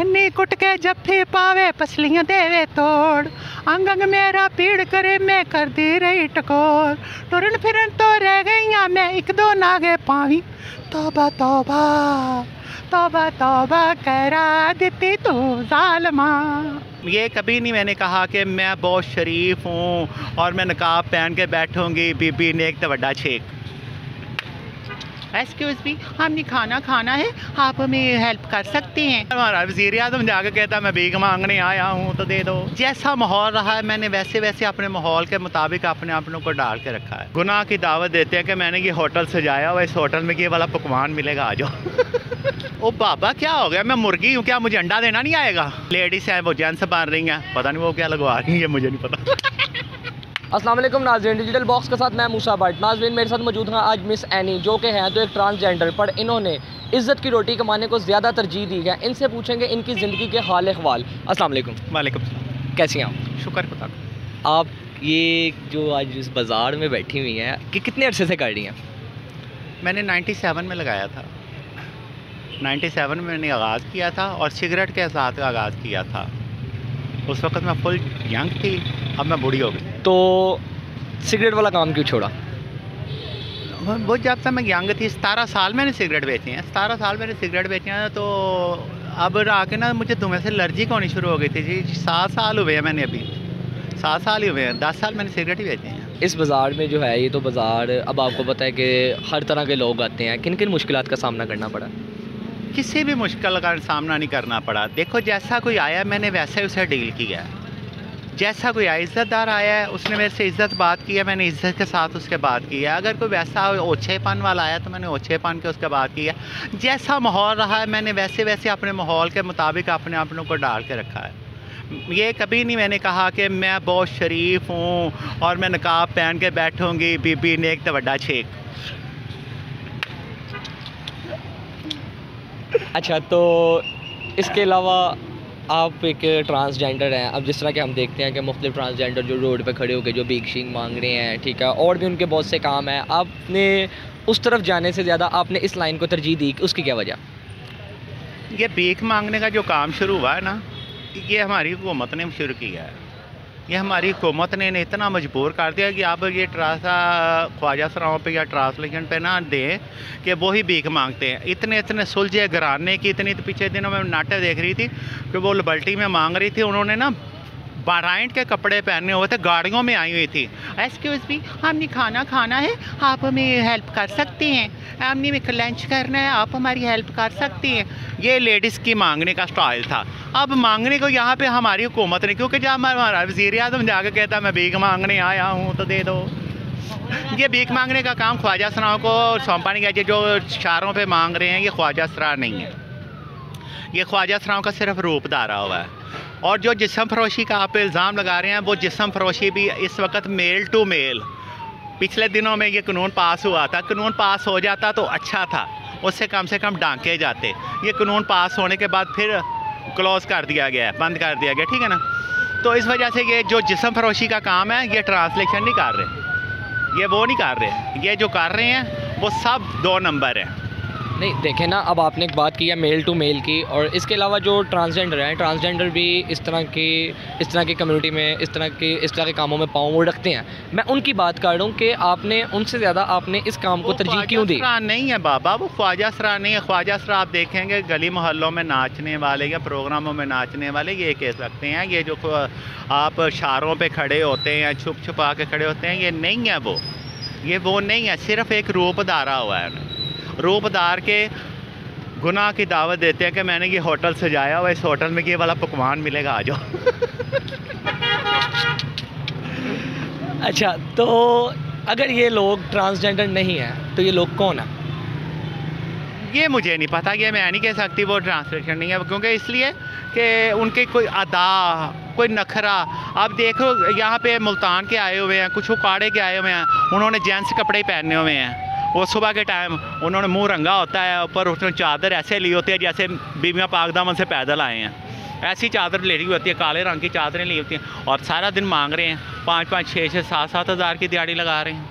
नैनी कुट के जफ्फी पावे पसलियां देवे तोड़, अंग अंग मेरा पीड़ करे मैं कर दी रही टकोर, टुरन फिरन तो रह गईयां मैं एक दो नागे पावी, तौबा तौबा तौबा तौबा करा देती तू जालमा। ये कभी नहीं मैंने कहा कि मैं बहुत शरीफ हूँ और मैं नकाब पहन के बैठूंगी बीबी ने एक तो बड़ा छेक। एक्सक्यूज़ मी, हमने खाना खाना है, आप हमें हेल्प कर सकते हैं। हमारा वज़ीर आज़म जाकर कहता मैं भीख मांगने आया हूँ तो दे दो। जैसा माहौल रहा है मैंने वैसे वैसे अपने माहौल के मुताबिक अपने अपनों को डाल के रखा है। गुनाह की दावत देते हैं कि मैंने ये होटल सजाया हुआ, इस होटल में ये वाला पकवान मिलेगा, आ जाओ। ओ बाबा क्या हो गया, मैं मुर्गी हूँ क्या, मुझे अंडा देना नहीं आएगा? लेडीज़ हैं वो जेंट्स बन रही हैं, पता नहीं वो क्या लगवा रही है, मुझे नहीं पता। अस्सलाम वालेकुम नाज़रीन, डिजिटल बॉक्स के साथ मैं मूसा भट्ट। नाज़रीन मेरे साथ मौजूद हैं आज मिस एनी, जो कि हैं तो एक ट्रांसजेंडर, पर इन्होंने इज़्ज़त की रोटी कमाने को ज़्यादा तरजीह दी है। इनसे पूछेंगे इनकी ज़िंदगी के हाल अहवाल। अस्सलाम वालेकुम। वालेकुम, कैसी हैं आप? शुक्र खुदा। आप ये जो आज इस बाज़ार में बैठी हुई हैं कि कितने अरसे से कर रही हैं? मैंने 97 में लगाया था, 97 में मैंने आगाज़ किया था और सिगरेट के साथ आगाज़ किया था। उस वक्त मैं फुल यंग थी, अब मैं बूढ़ी हो गई। तो सिगरेट वाला काम क्यों छोड़ा? वो जब तक मैं यंग थी, 17 साल मैंने सिगरेट बेची हैं, 17 साल मैंने सिगरेट बेची हैं। तो अब आके ना मुझे धुएं से एलर्जी होनी शुरू हो गई थी जी। 7 साल हुए हैं मैंने, अभी 7 साल ही हुए हैं, 10 साल मैंने सिगरेट ही बेची हैं। इस बाज़ार में जो है, ये तो बाज़ार अब आपको पता है कि हर तरह के लोग आते हैं, किन किन मुश्किलात का सामना करना पड़ा? किसी भी मुश्किल का सामना नहीं करना पड़ा। देखो जैसा कोई आया मैंने वैसा ही उसे डील किया। जैसा कोई आया, इज़्ज़तदार आया है, उसने मेरे से इज़्ज़त बात की है, मैंने इज़्ज़त के साथ उसके बात की है। अगर कोई वैसा ओछेपन वाला आया तो मैंने ओछेपन के उसके बात की है। जैसा माहौल रहा है मैंने वैसे वैसे अपने माहौल के मुताबिक अपने अपनों को डाल के रखा है। ये कभी नहीं मैंने कहा कि मैं बहुत शरीफ हूँ और मैं नकाब पहन के बैठूंगी बीबी ने एक तो बड़ा छेक। अच्छा, तो इसके अलावा आप एक ट्रांसजेंडर हैं। अब जिस तरह के हम देखते हैं कि मुख्तलिफ ट्रांसजेंडर जो रोड पे खड़े होकर जो भीख शीख मांग रहे हैं, ठीक है, और भी उनके बहुत से काम हैं, आपने उस तरफ जाने से ज़्यादा आपने इस लाइन को तरजीह दी, उसकी क्या वजह? ये भीख मांगने का जो काम शुरू हुआ है ना, ये हमारी हुकूमत ने शुरू किया है। ये हमारी हुकूमत ने इतना मजबूर कर दिया कि आप ये ख्वाजा सराओं पे या ट्रांसलेशन पे ना दें कि वो ही भीख मांगते हैं। इतने इतने सुलझे घराने की इतनी, तो पीछे दिनों में नाटक देख रही थी कि वो लिबर्टी में मांग रही थी, उन्होंने ना बाराइंट के कपड़े पहने हुए थे, गाड़ियों में आई हुई थी। एक्सक्यूज़ मी, हमने खाना खाना है, आप हमें हेल्प कर सकते हैं, हमने एक लंच करना है, आप हमारी हेल्प कर सकते हैं। ये लेडीज़ की मांगने का स्टाइल था। अब मांगने को यहाँ पे हमारी हुकूमत ने, क्योंकि जब हमारा वज़ीर आज़म जाकर कहता मैं भीख मांगने आया हूँ तो दे दो। ये भीख मांगने का काम ख्वाजा सराओं को सौंपा नहीं गया। जो शहरों पे मांग रहे हैं ये ख्वाजा सरा नहीं है, ये ख्वाजा सराओं का सिर्फ रूप धारा हुआ है। और जो जिस्म फरोशी का आप इल्ज़ाम लगा रहे हैं, वो जिस्म फरोशी भी इस वक्त मेल टू मेल, पिछले दिनों में ये कानून पास हुआ था, कानून पास हो जाता तो अच्छा था, उससे कम डांके जाते। ये कानून पास होने के बाद फिर क्लोज़ कर दिया गया है, बंद कर दिया गया, ठीक है ना। तो इस वजह से ये जो जिस्म फरोशी का काम है ये ट्रांसलेशन नहीं कर रहे, ये वो नहीं कर रहे, ये जो कर रहे हैं वो सब 2 नंबर है। नहीं देखें ना, अब आपने एक बात की है मेल टू मेल की, और इसके अलावा जो ट्रांसजेंडर हैं, ट्रांसजेंडर भी इस तरह की कम्युनिटी में इस तरह के कामों में पाँव वो रखते हैं। मैं उनकी बात कर रहा हूँ कि आपने उनसे ज़्यादा आपने इस काम को तरजीह क्यों दी? नहीं है बाबा, वो ख्वाजा सरा नहीं है। ख्वाजा सरा आप देखेंगे गली मोहल्लों में नाचने वाले या प्रोग्रामों में नाचने वाले ये कह सकते हैं। ये जो आप शारों पे खड़े होते हैं, छुप छुपा के खड़े होते हैं, ये नहीं है वो नहीं है। सिर्फ एक रूप धारा हुआ है, रूपदार के गुनाह की दावत देते हैं कि मैंने ये होटल सजाया हुआ, इस होटल में ये वाला पकवान मिलेगा, आ जाओ। अच्छा, तो अगर ये लोग ट्रांसजेंडर नहीं हैं तो ये लोग कौन है? ये मुझे नहीं पता, ये मैं नहीं कह सकती वो ट्रांसलेशन नहीं है, क्योंकि इसलिए कि उनके कोई अदा, कोई नखरा। आप देखो यहाँ पे मुल्तान के आए हुए हैं, कुछ उकाड़े के आए हुए हैं, उन्होंने जेंट्स कपड़े पहने हुए हैं। वो सुबह के टाइम उन्होंने मुंह रंगा होता है, ऊपर उसने चादर ऐसे ली होती है जैसे बीबियाँ पाक दामन से पैदल आए हैं, ऐसी चादर ले रही होती है, काले रंग की चादरें ली होती हैं, और सारा दिन मांग रहे हैं। 5-5, 6-6, 7-7 हज़ार की दिहाड़ी लगा रहे हैं।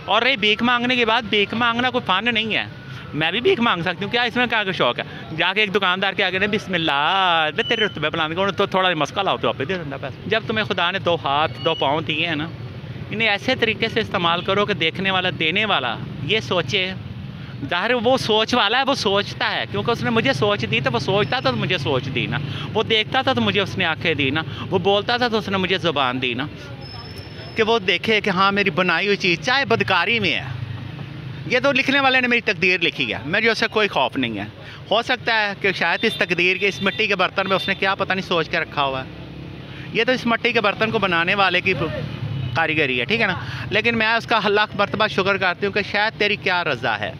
और रही भीख मांगने के बाद, भीख मांगना कोई फ़न नहीं है, मैं भी भीख मांग सकती हूँ, क्या इसमें क्या शौक है? जाके एक दुकानदार के आगे ने बिस्मिल्लाह दे तेरे रुतबे बुलाने तो थोड़ा मस्का लाओ तो आप दे देता पैसा। जब तुम्हें खुदा ने 2 हाथ 2 पाँव दिए हैं ना, इन्हें ऐसे तरीके से इस्तेमाल करो कि देखने वाला देने वाला ये सोचे। ज़ाहिर वो सोच वाला है, वो सोचता है, क्योंकि उसने मुझे सोच दी तो वो सोचता था तो मुझे सोच दी ना, वो देखता था तो मुझे उसने आंखें दी ना, वो बोलता था तो उसने मुझे ज़ुबान दी ना, कि वो देखे कि हाँ मेरी बनाई हुई चीज़ चाहे बदकारी में है, ये तो लिखने वाले ने मेरी तकदीर लिखी है, मेरे उससे कोई खौफ नहीं है। हो सकता है कि शायद इस तकदीर के इस मिट्टी के बर्तन में उसने क्या पता नहीं सोच के रखा हुआ है, ये तो इस मिट्टी के बर्तन को बनाने वाले की कारीगरी है, ठीक है ना। लेकिन मैं उसका लाख मरतबा शुक्र करती हूँ कि शायद तेरी क्या रज़ा है।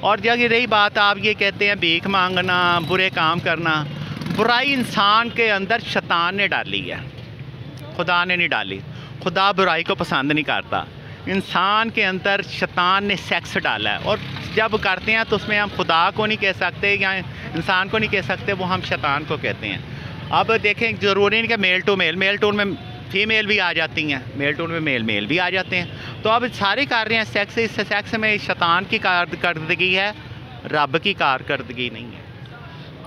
और जब ये रही बात, आप ये कहते हैं भीख मांगना, बुरे काम करना, बुराई इंसान के अंदर शैतान ने डाली है, खुदा ने नहीं डाली। खुदा बुराई को पसंद नहीं करता, इंसान के अंदर शैतान ने सेक्स डाला है, और जब करते हैं तो उसमें हम खुदा को नहीं कह सकते या इंसान को नहीं कह सकते, वो हम शैतान को कहते हैं। अब देखें, ज़रूरी नहीं कि मेल टू में फीमेल भी आ जाती हैं, मेल टू में मेल भी आ जाते हैं। तो अब सारे कर रहे हैं सेक्स, इस सेक्स में शैतान की कारकर्दगी है, रब की कारकर्दगी नहीं है।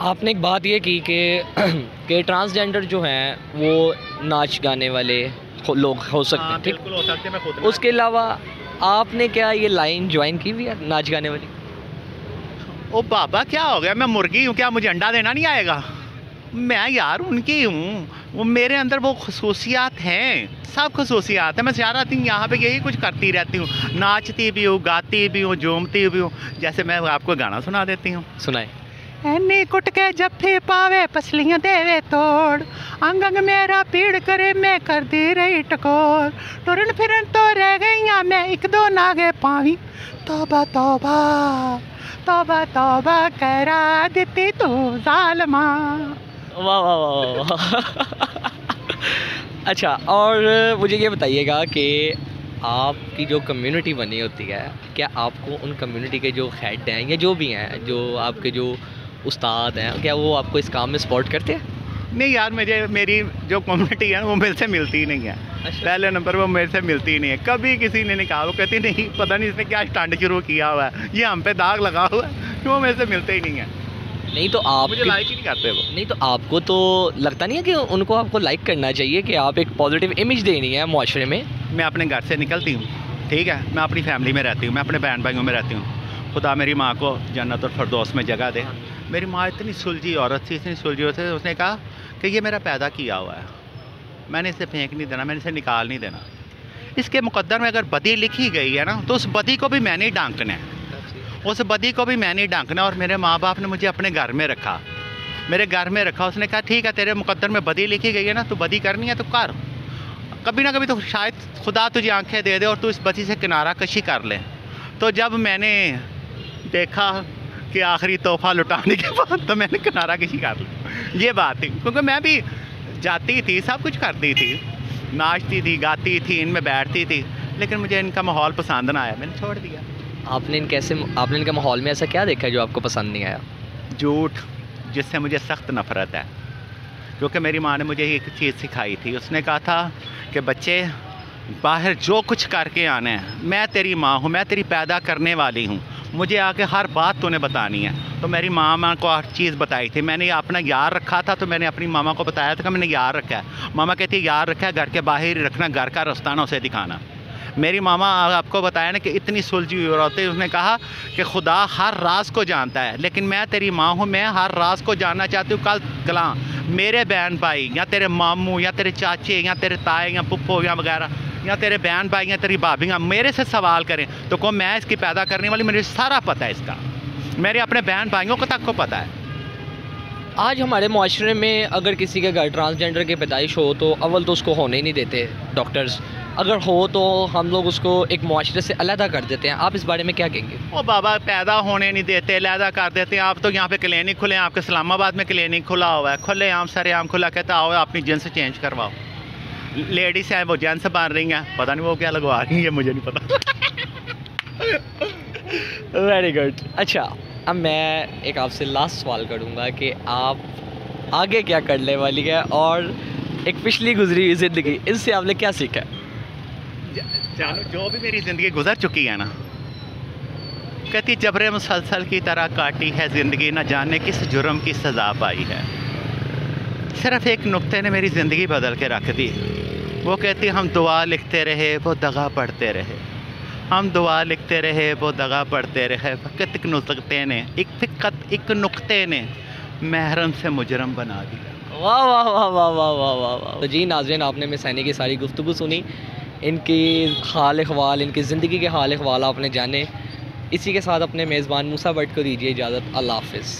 आपने एक बात ये की कि ट्रांसजेंडर जो हैं वो नाच गाने वाले लोग हो सकते हैं, ठीक, बिल्कुल हो सकते हैं। मैं खुद उसके अलावा आपने क्या ये लाइन ज्वाइन की हुई है नाच गाने वाली? ओ बाबा क्या हो गया, मैं मुर्गी हूँ क्या, मुझे अंडा देना नहीं आएगा? मैं यार उनकी हूँ, वो मेरे अंदर वो खसूसियात हैं, सब खसूसियात हैं। मैं सारा दिन यहाँ पे यही कुछ करती रहती हूँ, नाचती भी हूँ, गाती भी हूँ, झूमती भी हूँ। जैसे मैं आपको गाना सुना देती हूँ, सुनाए। एनी कुट के जफ्फे पावे पसलियाँ देवे तोड़, अंग अंग मेरा पीड़ करे मैं कर दे रही टकोर, टुरन फिरन तो रह गई मैं एक दो नागे पावी, तौबा तौबा तौबा तौबा करा देती तू जालमा। वाह वाह वाह वाह। अच्छा, और मुझे ये बताइएगा कि आपकी जो कम्युनिटी बनी होती है, क्या आपको उन कम्युनिटी के जो हेड हैं या जो भी हैं, जो आपके जो उस्ताद हैं, क्या वो आपको इस काम में सपोर्ट करते हैं? नहीं यार, मेरी जो कम्युनिटी है वो मेरे से मिलती ही नहीं है। अच्छा। पहले नंबर वो मेरे से मिलती ही नहीं है, कभी किसी ने नहीं कहा, वो कहती नहीं पता नहीं इसने क्या स्टंट शुरू किया हुआ है, ये हम पे दाग लगा हुआ है, वो मेरे से मिलते ही नहीं है। नहीं तो आप मुझे लाइक ही नहीं करते वो। नहीं तो आपको तो लगता नहीं है कि उनको आपको लाइक करना चाहिए, कि आप एक पॉजिटिव इमेज देनी है माशरे में? मैं अपने घर से निकलती हूँ, ठीक है, मैं अपनी फैमिली में रहती हूँ, मैं अपने बहन भाइयों में रहती हूँ। खुदा मेरी माँ को जन्नत और फिरदौस में जगह दे। मेरी माँ इतनी सुलझी औरत थी, इतनी सुलझी औरत थी, उसने कहा कि ये मेरा पैदा किया हुआ है, मैंने इसे फेंक नहीं देना, मैंने इसे निकाल नहीं देना। इसके मुकद्दर में अगर बदी लिखी गई है ना, तो उस बदी को भी मैंने ही डांकना है, उस बदी को भी मैंने ही डांकना। और मेरे माँ बाप ने मुझे अपने घर में रखा, मेरे घर में रखा। उसने कहा ठीक है, तेरे मुकद्दर में बदी लिखी गई है ना, तो बदी करनी है तो कर, कभी ना कभी तो शायद खुदा तुझे आंखें दे दे और तू इस बदी से किनारा कशी कर ले। तो जब मैंने देखा कि आखिरी तोहफा लुटाने के बाद, तो मैंने किनारा कशी कर ली। ये बात थी, क्योंकि मैं भी जाती थी, सब कुछ करती थी, नाचती थी, गाती थी, इनमें बैठती थी, लेकिन मुझे इनका माहौल पसंद ना आया, मैंने छोड़ दिया। आपने इनका माहौल में ऐसा क्या देखा है जो आपको पसंद नहीं आया? झूठ, जिससे मुझे सख्त नफ़रत है, क्योंकि मेरी माँ ने मुझे एक चीज़ सिखाई थी। उसने कहा था कि बच्चे बाहर जो कुछ करके आना है, मैं तेरी माँ हूँ, मैं तेरी पैदा करने वाली हूँ, मुझे आके हर बात तूने बतानी है। तो मेरी मामा को हर चीज़ बताई थी, मैंने अपना यार रखा था, तो मैंने अपनी मामा को बताया था कि मैंने यार रखा है। मामा कहती है यार रखा है, घर के बाहर ही रखना, घर का रास्ता ना उसे दिखाना। मेरी मामा आपको बताया ना कि इतनी सुलझी हुई औरत है, उसने कहा कि खुदा हर राज को जानता है, लेकिन मैं तेरी माँ हूँ, मैं हर राज को जानना चाहती हूँ। कल कला मेरे बहन भाई या तेरे मामू या तेरे चाचे या तेरे ताए या पुप्पो या वगैरह या तेरे बहन भाई या तेरी भाभियाँ मेरे से सवाल करें तो को मैं इसकी पैदा करने वाली, मुझे सारा पता है इसका, मेरे अपने बहन भाइयों को तक को पता है। आज हमारे माशरे में अगर किसी के घर ट्रांसजेंडर की पैदाइश हो तो अव्वल तो उसको होने ही नहीं देते डॉक्टर्स, अगर हो तो हम लोग उसको एक माशरे से अलहदा कर देते हैं। आप इस बारे में क्या कहेंगे? ओ बाबा, पैदा होने नहीं देते, अलहदा कर देते हैं। आप तो यहाँ पे क्लिनिक खुले हैं, आपके इस्लामाबाद में क्लिनिक खुला हुआ है, खुले आम सरे आम खुला, कहता आओ अपनी जिन्स चेंज करवाओ। लेडीज़ हैं वो जेंट्स बन रही हैं, पता नहीं वो क्या लगवा रही है, मुझे नहीं पता। Very good. अच्छा, अब मैं एक आपसे लास्ट सवाल करूँगा कि आप आगे क्या करने वाली है और एक पिछली गुजरी हुई ज़िंदगी, इससे आपने क्या सीखा? जानो, जो भी मेरी ज़िंदगी गुजर चुकी है ना, कहती जबरे मुसलसल की तरह काटी है ज़िंदगी, न जाने किस जुर्म की सज़ा पाई है। सिर्फ़ एक नुक्ते ने मेरी ज़िंदगी बदल के रख दी। वो कहती हम दुआ लिखते रहे वो दगा पढ़ते रहे, हम दुआ लिखते रहे वो दगा पढ़ते रहे, फ़कत एक नुक्ते ने महरम से मुजरम बना दिया। वाह वाह वाह वाह वाह वाह वाह वाह। तो जी नाज़रीन, आपने मिस सैनी की सारी गुफ्तगू सुनी, इनकी हाल अहवाल, इनकी ज़िंदगी के हाल अहवाल आपने जाने। इसी के साथ अपने मेज़बान मूसा भट्ट को दीजिए इजाज़त। अल्लाह हाफ़िज़।